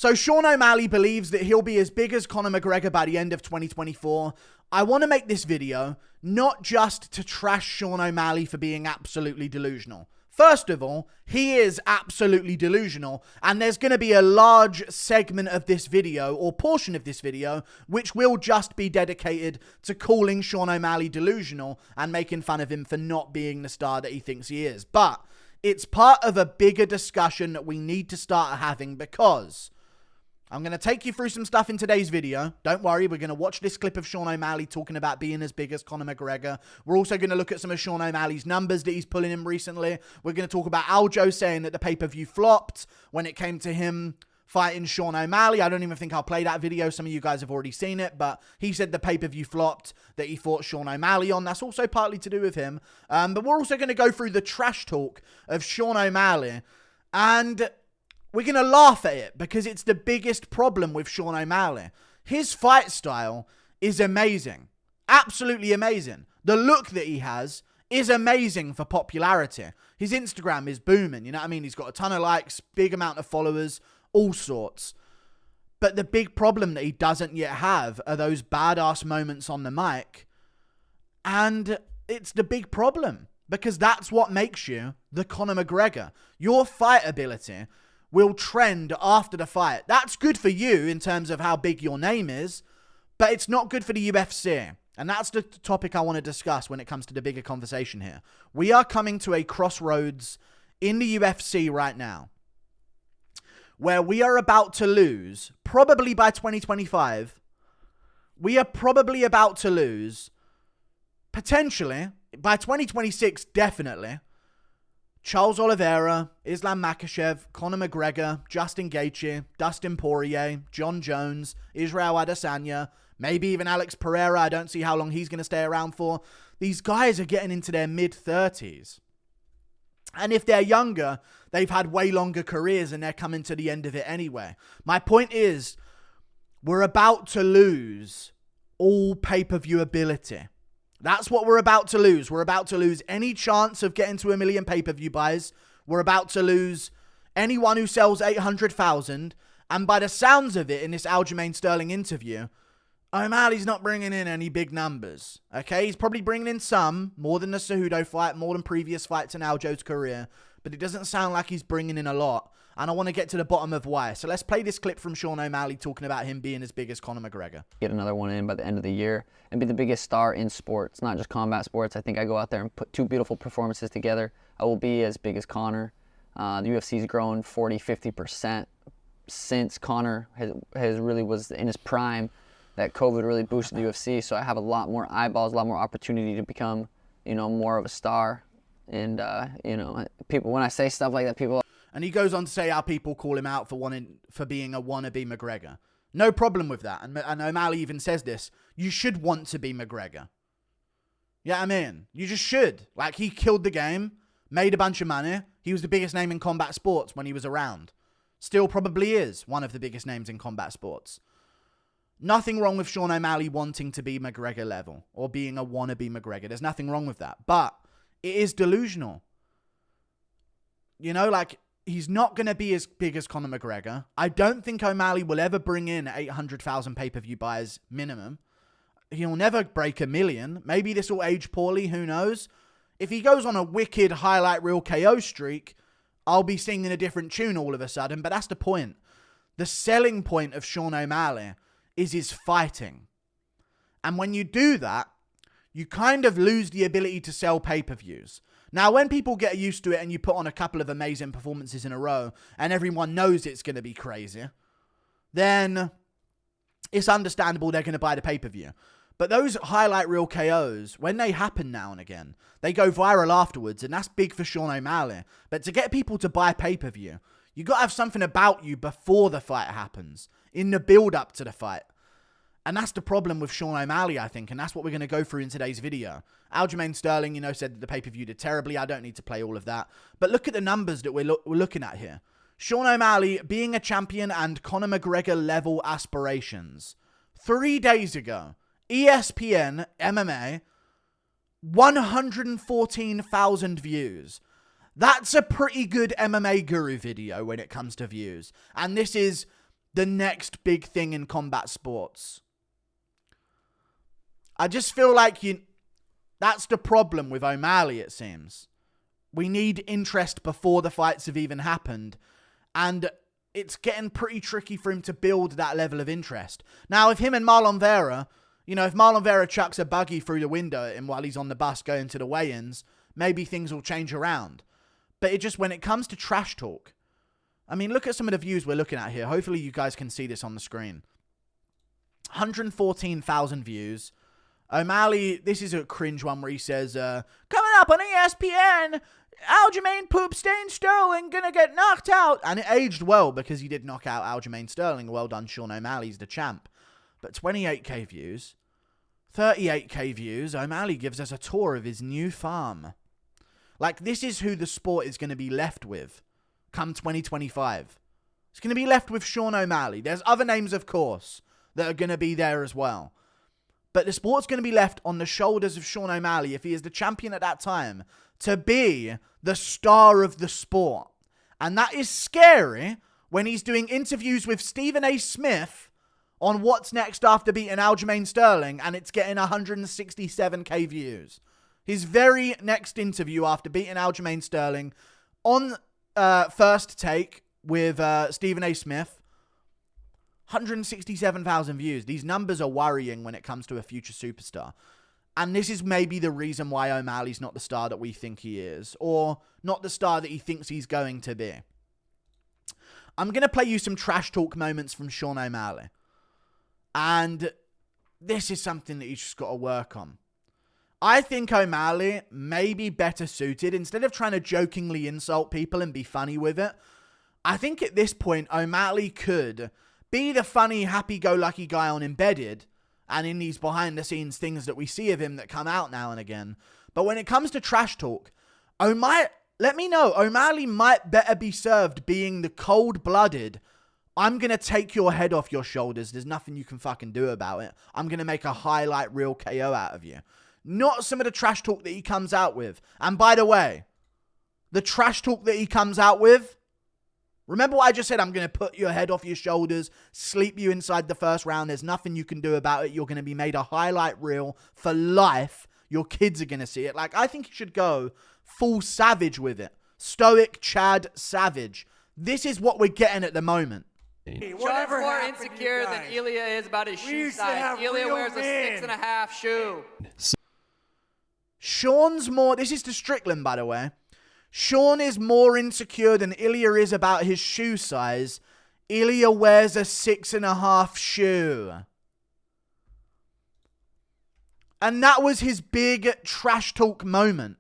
So Sean O'Malley believes that he'll be as big as Conor McGregor by the end of 2024. I want to make this video not just to trash Sean O'Malley for being absolutely delusional. First of all, he is absolutely delusional, and there's going to be a large segment of this video, or portion of this video, which will just be dedicated to calling Sean O'Malley delusional and making fun of him for not being the star that he thinks he is. But it's part of a bigger discussion that we need to start having, because I'm going to take you through some stuff in today's video. Don't worry, we're going to watch this clip of Sean O'Malley talking about being as big as Conor McGregor. We're also going to look at some of Sean O'Malley's numbers that he's pulling in recently. We're going to talk about Aljo saying that the pay-per-view flopped when it came to him fighting Sean O'Malley. I don't even think I'll play that video. Some of you guys have already seen it, but he said the pay-per-view flopped that he fought Sean O'Malley on. That's also partly to do with him. But we're also going to go through the trash talk of Sean O'Malley, and we're going to laugh at it because it's the biggest problem with Sean O'Malley. His fight style is amazing. Absolutely amazing. The look that he has is amazing for popularity. His Instagram is booming, you know what I mean? He's got a ton of likes, big amount of followers, all sorts. But the big problem that he doesn't yet have are those badass moments on the mic. And it's the big problem, because that's what makes you the Conor McGregor. Your fight ability will trend after the fight. That's good for you in terms of how big your name is, but it's not good for the UFC. And that's the topic I want to discuss when it comes to the bigger conversation here. We are coming to a crossroads in the UFC right now, where we are about to lose, probably by 2025, we are probably about to lose, potentially, by 2026, definitely, Charles Oliveira, Islam Makhachev, Conor McGregor, Justin Gaethje, Dustin Poirier, John Jones, Israel Adesanya, maybe even Alex Pereira. I don't see how long he's going to stay around for. These guys are getting into their mid-30s. And if they're younger, they've had way longer careers and they're coming to the end of it anyway. My point is, we're about to lose all pay-per-view ability. That's what we're about to lose. We're about to lose any chance of getting to 1 million pay-per-view buys. We're about to lose anyone who sells 800,000. And by the sounds of it in this Aljamain Sterling interview, O'Malley's not bringing in any big numbers. Okay, he's probably bringing in some, more than the Cejudo fight, more than previous fights in Aljo's career. But it doesn't sound like he's bringing in a lot. And I want to get to the bottom of why. So let's play this clip from Sean O'Malley talking about him being as big as Conor McGregor. Get another one in by the end of the year and be the biggest star in sports, not just combat sports. I think I go out there and put two beautiful performances together. I will be as big as Conor. The UFC's grown 40-50% since Conor has really was in his prime. That COVID really boosted the UFC, so I have a lot more eyeballs, a lot more opportunity to become, more of a star. And people, when I say stuff like that, people. And he goes on to say how people call him out for being a wannabe McGregor. No problem with that. And O'Malley even says this. You should want to be McGregor. Yeah, I mean, you just should. Like, he killed the game, made a bunch of money. He was the biggest name in combat sports when he was around. Still probably is one of the biggest names in combat sports. Nothing wrong with Sean O'Malley wanting to be McGregor level or being a wannabe McGregor. There's nothing wrong with that. But it is delusional. He's not going to be as big as Conor McGregor. I don't think O'Malley will ever bring in 800,000 pay-per-view buyers minimum. He'll never break 1 million. Maybe this will age poorly. Who knows? If he goes on a wicked highlight reel KO streak, I'll be singing a different tune all of a sudden. But that's the point. The selling point of Sean O'Malley is his fighting. And when you do that, you kind of lose the ability to sell pay-per-views. Now, when people get used to it and you put on a couple of amazing performances in a row and everyone knows it's going to be crazy, then it's understandable they're going to buy the pay-per-view. But those highlight reel KOs, when they happen now and again, they go viral afterwards, and that's big for Sean O'Malley. But to get people to buy pay-per-view, you got to have something about you before the fight happens, in the build-up to the fight. And that's the problem with Sean O'Malley, I think, and that's what we're going to go through in today's video. Aljamain Sterling, said that the pay-per-view did terribly. I don't need to play all of that. But look at the numbers that we're looking at here. Sean O'Malley being a champion and Conor McGregor level aspirations. 3 days ago, ESPN MMA, 114,000 views. That's a pretty good MMA guru video when it comes to views. And this is the next big thing in combat sports. I just feel like that's the problem with O'Malley, it seems. We need interest before the fights have even happened. And it's getting pretty tricky for him to build that level of interest. Now, if him and Marlon Vera, if Marlon Vera chucks a buggy through the window at him while he's on the bus going to the weigh-ins, maybe things will change around. But when it comes to trash talk, I mean, look at some of the views we're looking at here. Hopefully you guys can see this on the screen. 114,000 views. O'Malley, this is a cringe one where he says, coming up on ESPN, Aljamain Poopstain Sterling gonna get knocked out. And it aged well because he did knock out Aljamain Sterling. Well done, Sean O'Malley. He's the champ. But 28k views, 38k views. O'Malley gives us a tour of his new farm. Like, this is who the sport is going to be left with come 2025. It's going to be left with Sean O'Malley. There's other names, of course, that are going to be there as well. But the sport's going to be left on the shoulders of Sean O'Malley, if he is the champion at that time, to be the star of the sport. And that is scary when he's doing interviews with Stephen A. Smith on what's next after beating Aljamain Sterling, and it's getting 167k views. His very next interview after beating Aljamain Sterling on First Take with Stephen A. Smith, 167,000 views. These numbers are worrying when it comes to a future superstar. And this is maybe the reason why O'Malley's not the star that we think he is, or not the star that he thinks he's going to be. I'm going to play you some trash talk moments from Sean O'Malley. And this is something that he's just got to work on. I think O'Malley may be better suited, instead of trying to jokingly insult people and be funny with it, I think at this point O'Malley could be the funny, happy-go-lucky guy on Embedded and in these behind-the-scenes things that we see of him that come out now and again. But when it comes to trash talk, O'Malley might better be served being the cold-blooded, I'm going to take your head off your shoulders, there's nothing you can fucking do about it, I'm going to make a highlight reel KO out of you. Not some of the trash talk that he comes out with. And by the way, the trash talk that he comes out with, remember what I just said? I'm going to put your head off your shoulders, sleep you inside the first round. There's nothing you can do about it. You're going to be made a highlight reel for life. Your kids are going to see it. Like, I think you should go full Savage with it. Stoic Chad Savage. This is what we're getting at the moment. Sean's more insecure than Ilya is about his shoe size. Ilya wears a 6.5 shoe. Sean's more... This is to Strickland, by the way. Sean is more insecure than Ilya is about his shoe size. Ilya wears a 6.5 shoe. And that was his big trash talk moment.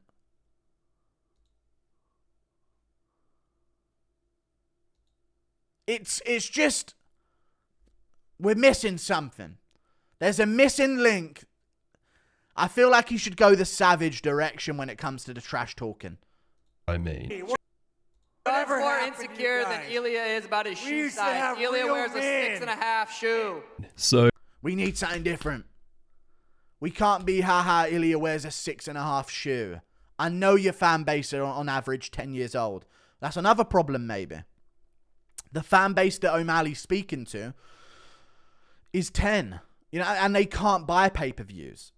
It's just... We're missing something. There's a missing link. I feel like he should go the Savage direction when it comes to the trash talking. I mean, Sean's more insecure than Ilya is about his shoe size. Ilya wears a 6.5 shoe. So We need something different. We can't be, haha, Ilya wears a 6.5 shoe. I know your fan base are on average 10 years old. That's another problem, maybe. The fan base that O'Malley's speaking to is 10. And they can't buy pay-per-views.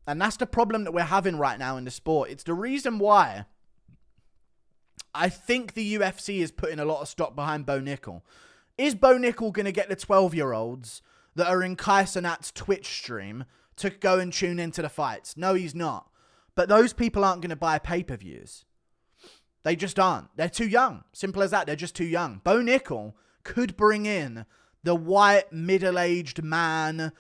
And that's the problem that we're having right now in the sport. It's the reason why I think the UFC is putting a lot of stock behind Bo Nickel. Is Bo Nickel going to get the 12-year-olds that are in Kai Cenat's Twitch stream to go and tune into the fights? No, he's not. But those people aren't going to buy pay-per-views. They just aren't. They're too young. Simple as that. They're just too young. Bo Nickel could bring in the white, middle-aged man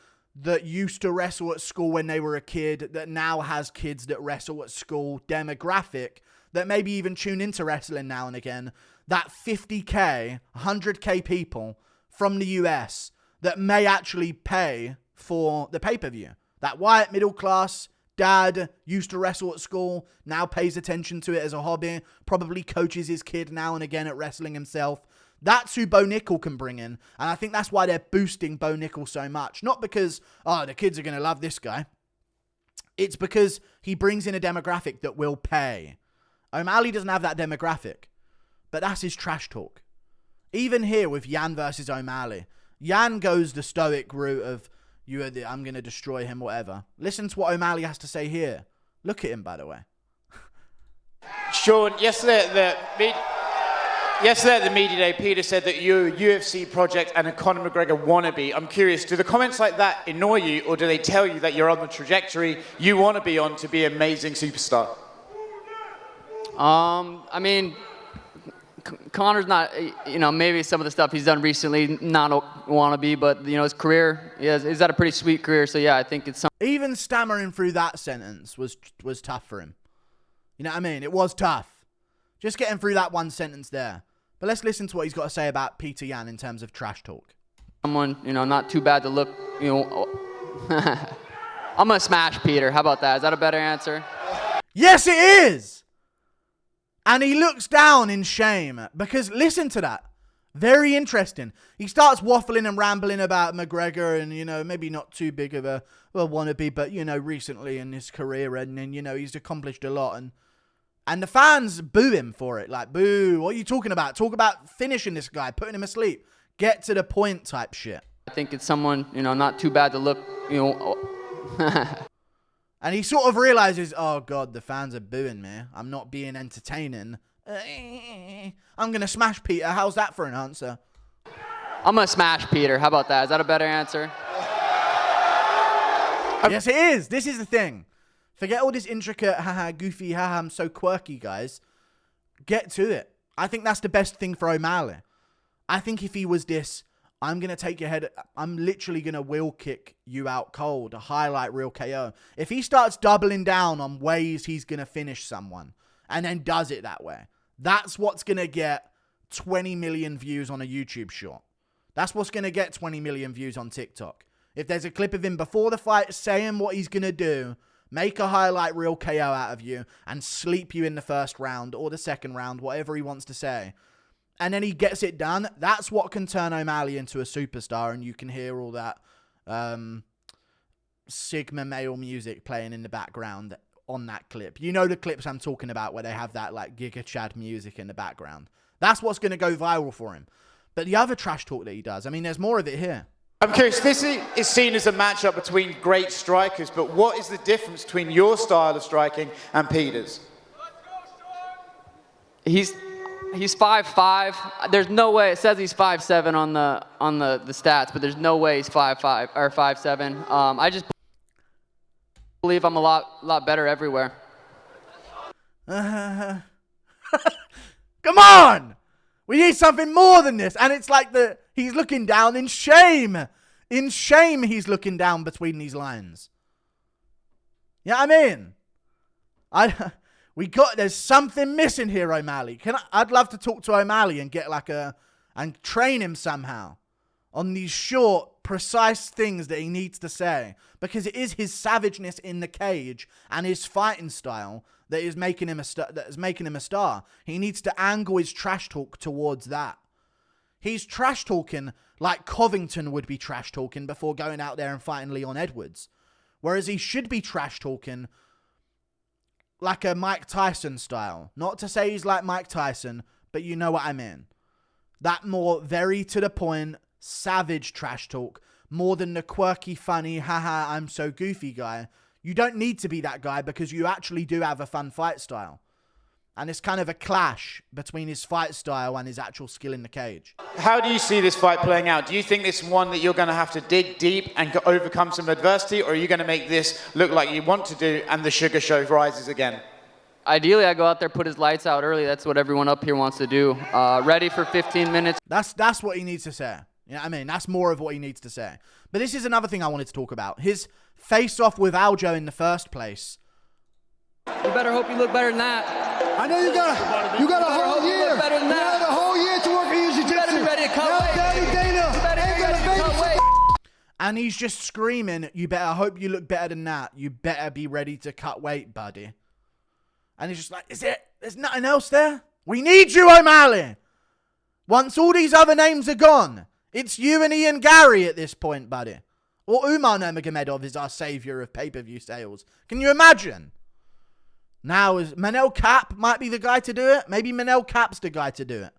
that used to wrestle at school when they were a kid, that now has kids that wrestle at school, demographic, that maybe even tune into wrestling now and again, that 50k, 100k people from the US that may actually pay for the pay-per-view. That white, middle-class dad used to wrestle at school, now pays attention to it as a hobby, probably coaches his kid now and again at wrestling himself. That's who Bo Nickel can bring in. And I think that's why they're boosting Bo Nickel so much. Not because, the kids are going to love this guy. It's because he brings in a demographic that will pay. O'Malley doesn't have that demographic. But that's his trash talk. Even here with Yan versus O'Malley, Yan goes the stoic route of, I'm going to destroy him, whatever. Listen to what O'Malley has to say here. Look at him, by the way. Sean, yesterday at the media day, Peter said that you're a UFC project and a Conor McGregor wannabe. I'm curious, do the comments like that annoy you, or do they tell you that you're on the trajectory you want to be on to be an amazing superstar? I mean, Conor's not, maybe some of the stuff he's done recently, not a wannabe, but, his career, he's had a pretty sweet career. So, yeah, I think it's something. Even stammering through that sentence was tough for him. You know what I mean? It was tough. Just getting through that one sentence there. But let's listen to what he's got to say about Peter Yan in terms of trash talk. Someone, not too bad to look, I'm going to smash Peter. How about that? Is that a better answer? Yes, it is! And he looks down in shame because listen to that. Very interesting. He starts waffling and rambling about McGregor and, maybe not too big of a wannabe, but, recently in his career and then, he's accomplished a lot. And the fans boo him for it. Like, boo, what are you talking about? Talk about finishing this guy, putting him asleep. Get to the point type shit. I think it's someone, not too bad to look, And he sort of realizes, oh, God, the fans are booing me. I'm not being entertaining. I'm going to smash Peter. How's that for an answer? I'm going to smash Peter. How about that? Is that a better answer? Yes, it is. This is the thing. Forget all this intricate, haha, goofy, haha, I'm so quirky, guys. Get to it. I think that's the best thing for O'Malley. I think if he was this, I'm going to take your head, I'm literally going to wheel kick you out cold, a highlight reel KO. If he starts doubling down on ways he's going to finish someone and then does it that way, that's what's going to get 20 million views on a YouTube short. That's what's going to get 20 million views on TikTok. If there's a clip of him before the fight saying what he's going to do, make a highlight reel KO out of you and sleep you in the first round or the second round, whatever he wants to say. And then he gets it done. That's what can turn O'Malley into a superstar. And you can hear all that Sigma male music playing in the background on that clip. You know the clips I'm talking about where they have that like Giga Chad music in the background. That's what's going to go viral for him. But the other trash talk that he does, I mean, there's more of it here. I'm curious, this is seen as a matchup between great strikers, but what is the difference between your style of striking and Peter's? He's 5'5". There's no way. It says he's 5'7" on the stats, but there's no way he's 5'5" or 5'7". I just believe I'm a lot better everywhere. Come on! We need something more than this. And it's like he's looking down in shame. In shame, he's looking down between these lines. You know what I mean? There's something missing here, O'Malley. I'd love to talk to O'Malley and get and train him somehow on these short, precise things that he needs to say. Because it is his savageness in the cage and his fighting style that is making him a star. He needs to angle his trash talk towards that. He's trash talking like Covington would be trash talking before going out there and fighting Leon Edwards. Whereas he should be trash talking like a Mike Tyson style. Not to say he's like Mike Tyson, but you know what I mean. That more very to the point, savage trash talk, more than the quirky, funny, haha, I'm so goofy guy. You don't need to be that guy because you actually do have a fun fight style. And it's kind of a clash between his fight style and his actual skill in the cage. How do you see this fight playing out? Do you think this is one that you're going to have to dig deep and overcome some adversity, or are you going to make this look like you want to do and the sugar show rises again? Ideally, I go out there, put his lights out early. That's what everyone up here wants to do. Ready for 15 minutes. That's what he needs to say. You know what I mean? That's more of what he needs to say. But this is another thing I wanted to talk about. His face-off with Aljo in the first place. You better hope you look better than that. I know you got a whole year. Better than that. You got a whole year to work for your jiu-jitsu. You better be ready to cut weight. Daddy Dana You better ain't be gonna ready to cut babysit. weight. And he's just screaming, you better hope you look better than that. You better be ready to cut weight, buddy. And he's just like, there's nothing else there? We need you, O'Malley. Once all these other names are gone, it's you and Ian Gary at this point, buddy. Or Umar Nurmagomedov is our savior of pay-per-view sales. Can you imagine? Now, Manel Cap might be the guy to do it. Maybe Manel Cap's the guy to do it.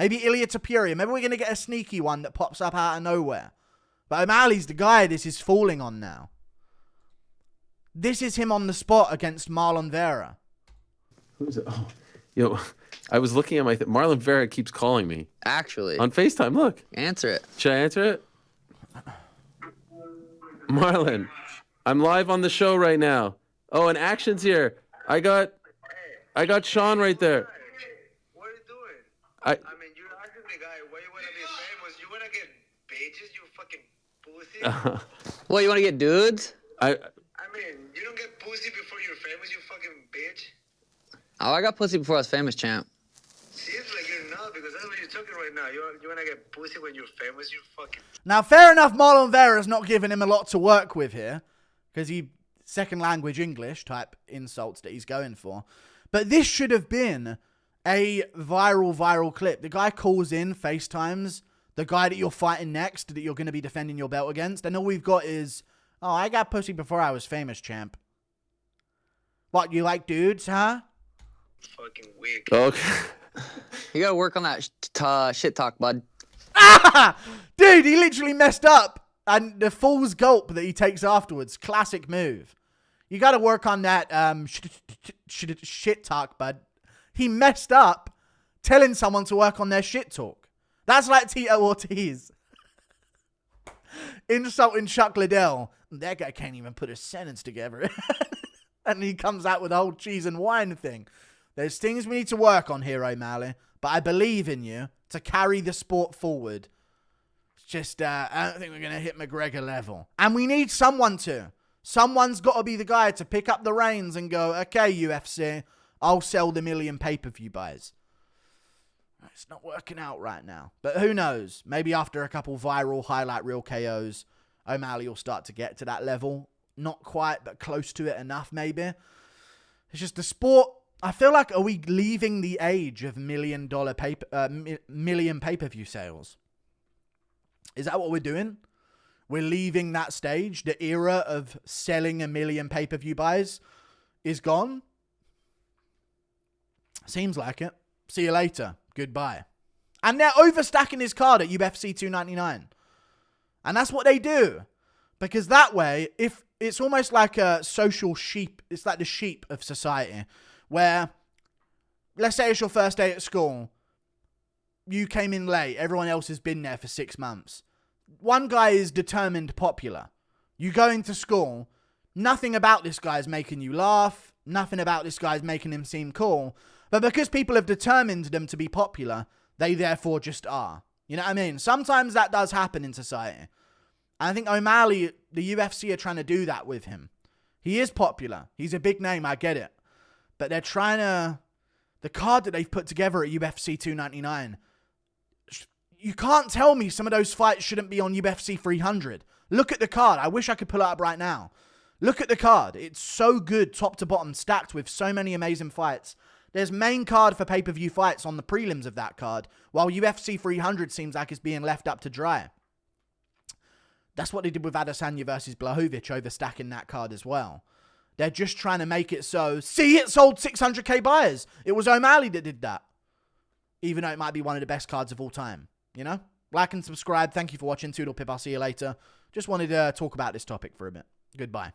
Maybe Ilya Tapuria. Maybe we're going to get a sneaky one that pops up out of nowhere. But O'Malley's the guy this is falling on now. This is him on the spot against Marlon Vera. Who's it? Oh, yo, I was looking at my Marlon Vera keeps calling me. Actually. On FaceTime, look. Answer it. Should I answer it? Marlon, I'm live on the show right now. Oh, and Action's here. I got Sean right there. What are you doing? I mean, you're asking the guy, why you want to be famous? You want to get bitches, you fucking pussy? Well, you want to get dudes? I mean, you don't get pussy before you're famous, you fucking bitch. Oh, I got pussy before I was famous, champ. Seems like you're not, because that's what you're talking right now. You want to get pussy when you're famous, you fucking... Now, fair enough, Marlon Vera's not giving him a lot to work with here, because he second language English type insults that he's going for. But this should have been a viral clip. The guy calls in, FaceTimes, the guy that you're fighting next, that you're going to be defending your belt against, and all we've got is, oh, I got pussy before I was famous, champ. What, you like dudes, huh? Fucking weak. okay. You gotta work on that shit talk, bud. Ah! Dude, he literally messed up. And the fool's gulp that he takes afterwards. Classic move. You got to work on that shit talk, bud. He messed up telling someone to work on their shit talk. That's like Tito Ortiz. Insulting Chuck Liddell. That guy can't even put a sentence together. And he comes out with the whole cheese and wine thing. There's things we need to work on here, O'Malley. But I believe in you to carry the sport forward. It's just, I don't think we're going to hit McGregor level. And we need someone to. Someone's got to be the guy to pick up the reins and go, okay, UFC, I'll sell the million pay-per-view buys. It's not working out right now. But who knows? Maybe after a couple viral highlight reel KOs, O'Malley will start to get to that level. Not quite, but close to it enough, maybe. It's just the sport. I feel like, are we leaving the age of million pay-per-view sales? Is that what we're doing? We're leaving that stage. The era of selling a million pay-per-view buys is gone. Seems like it. See you later. Goodbye. And they're overstacking his card at UFC 299. And that's what they do. Because that way, if it's almost like a social sheep, it's like the sheep of society. Where, let's say it's your first day at school. You came in late. Everyone else has been there for 6 months. One guy is determined popular. You go into school. Nothing about this guy is making you laugh. Nothing about this guy is making him seem cool. But because people have determined them to be popular, they therefore just are. You know what I mean? Sometimes that does happen in society. And I think O'Malley, the UFC are trying to do that with him. He is popular. He's a big name, I get it. But they're trying to... The card that they've put together at UFC 299... You can't tell me some of those fights shouldn't be on UFC 300. Look at the card. I wish I could pull it up right now. Look at the card. It's so good, top to bottom, stacked with so many amazing fights. There's main card for pay-per-view fights on the prelims of that card, while UFC 300 seems like it's being left up to dry. That's what they did with Adesanya versus Blachowicz, overstacking that card as well. They're just trying to make it so, see, it sold 600k buyers. It was O'Malley that did that. Even though it might be one of the best cards of all time. You know? Like and subscribe. Thank you for watching. Toodle Pip. I'll see you later. Just wanted to talk about this topic for a bit. Goodbye.